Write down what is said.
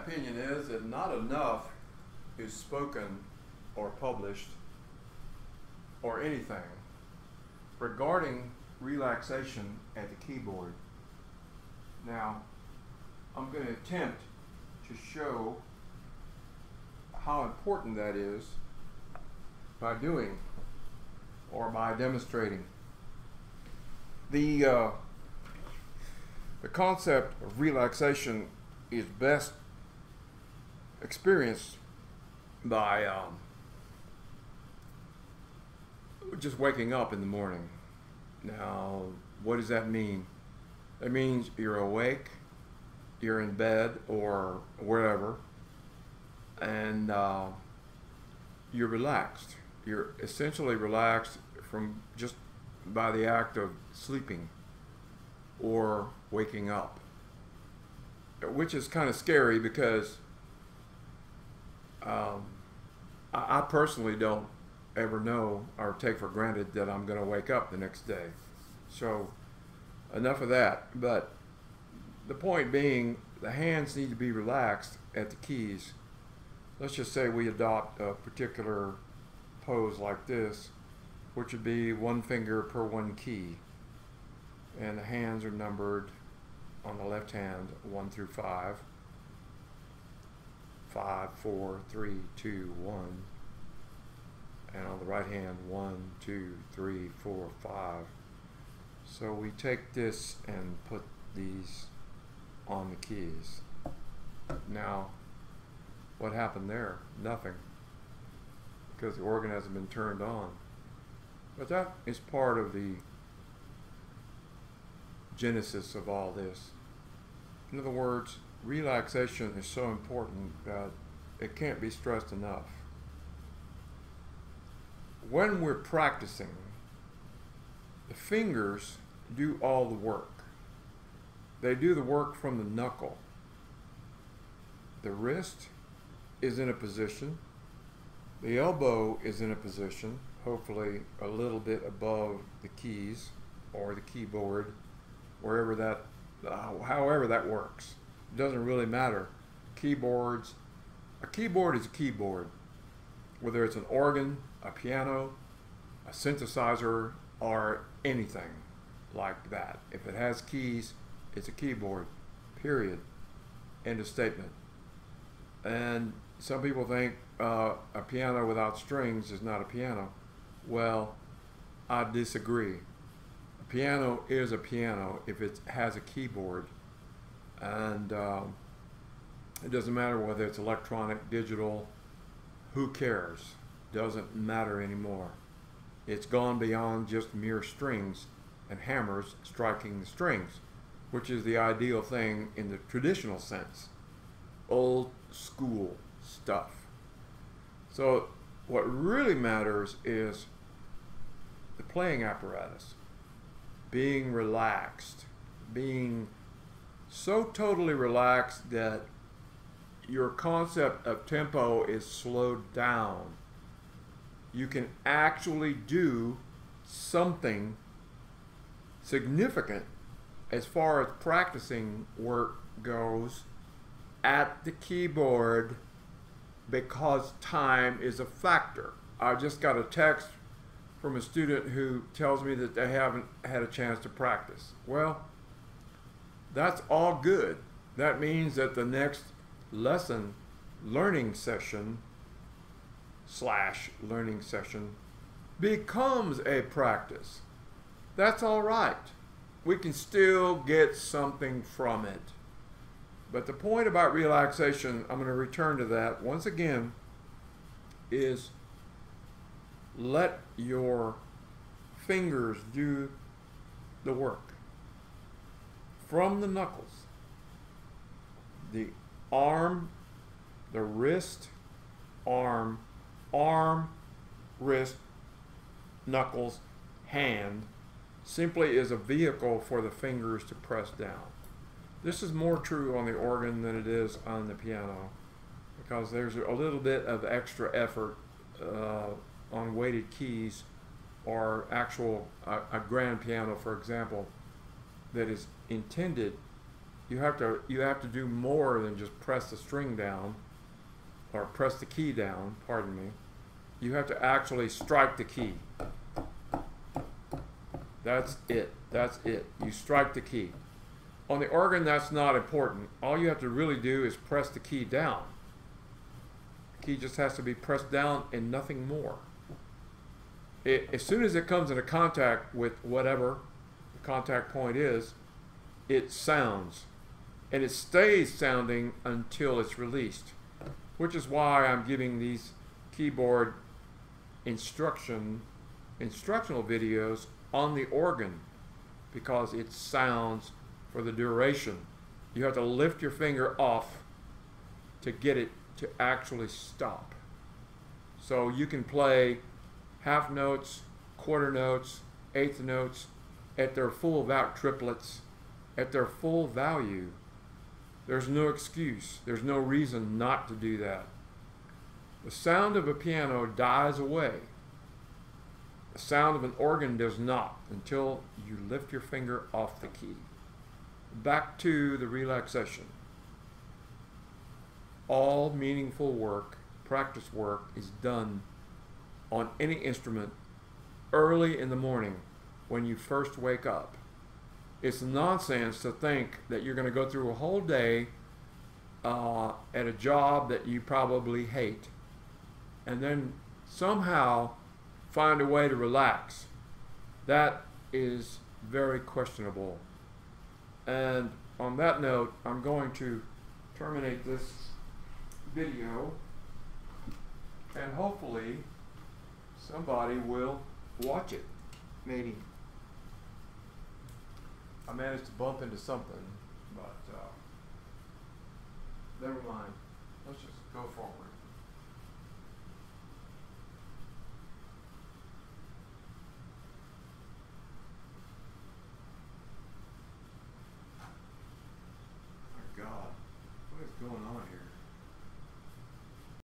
opinion is that not enough is spoken or published or anything regarding relaxation at the keyboard. Now, I'm going to attempt to show how important that is by doing or by demonstrating. The concept of relaxation is best experienced by just waking up in the morning. Now, what does that mean? That means you're awake, you're in bed or wherever, and you're relaxed. You're essentially relaxed from just by the act of sleeping or waking up, which is kind of scary because I personally don't ever know or take for granted that I'm going to wake up the next day. So enough of that. But the point being, the hands need to be relaxed at the keys. Let's just say we adopt a particular pose like this, which would be one finger per one key, and the hands are numbered on the left hand 1 through 5, 5, 4, 3, 2, 1, and on the right hand 1, 2, 3, 4, 5. So we take this and put these on the keys. Now, what happened there? Nothing, because the organ hasn't been turned on. But that is part of the genesis of all this. In other words, relaxation is so important that it can't be stressed enough. When we're practicing, the fingers do all the work. They do the work from the knuckle. The wrist is in a position. The elbow is in a position, hopefully a little bit above the keys or the keyboard, wherever that, however that works. It doesn't really matter. Keyboards, a keyboard is a keyboard, whether it's an organ, a piano, a synthesizer, or anything like that. If it has keys, it's a keyboard, period. End of statement. And some people think a piano without strings is not a piano. Well, I disagree. A piano is a piano if it has a keyboard, and it doesn't matter whether it's electronic, digital, who cares? Doesn't matter anymore. It's gone beyond just mere strings and hammers striking the strings, which is the ideal thing in the traditional sense. Old school stuff. So what really matters is the playing apparatus, being relaxed, being so totally relaxed that your concept of tempo is slowed down. You can actually do something significant as far as practicing work goes at the keyboard, because time is a factor. I just got a text from a student who tells me that they haven't had a chance to practice. Well, that's all good. That means that the next lesson, learning session / learning session becomes a practice. That's all right. We can still get something from it. But the point about relaxation, I'm going to return to that once again, is let your fingers do the work. From the knuckles, the arm, the wrist, arm, wrist, knuckles, hand, simply is a vehicle for the fingers to press down. This is more true on the organ than it is on the piano, because there's a little bit of extra effort on weighted keys, or actual a grand piano, for example, that is intended You have to do more than just press the string down or press the key down, pardon me. You have to actually strike the key. That's it. That's it. You strike the key. On the organ, that's not important. All you have to really do is press the key down. The key just has to be pressed down and nothing more. As soon as it comes into contact with whatever the contact point is, it sounds. And it stays sounding until it's released, which is why I'm giving these keyboard instructional videos on the organ, because it sounds for the duration. You have to lift your finger off to get it to actually stop. So you can play half notes, quarter notes, eighth notes at their full triplets, at their full value. There's no excuse. There's no reason not to do that. The sound of a piano dies away. The sound of an organ does not until you lift your finger off the key. Back to the relaxation. All meaningful work, practice work, is done on any instrument early in the morning when you first wake up. It's nonsense to think that you're going to go through a whole day at a job that you probably hate and then somehow find a way to relax. That is very questionable. And on that note, I'm going to terminate this video, and hopefully somebody will watch it. Maybe. I managed to bump into something, but never mind. Let's just go forward. My God, what is going on here?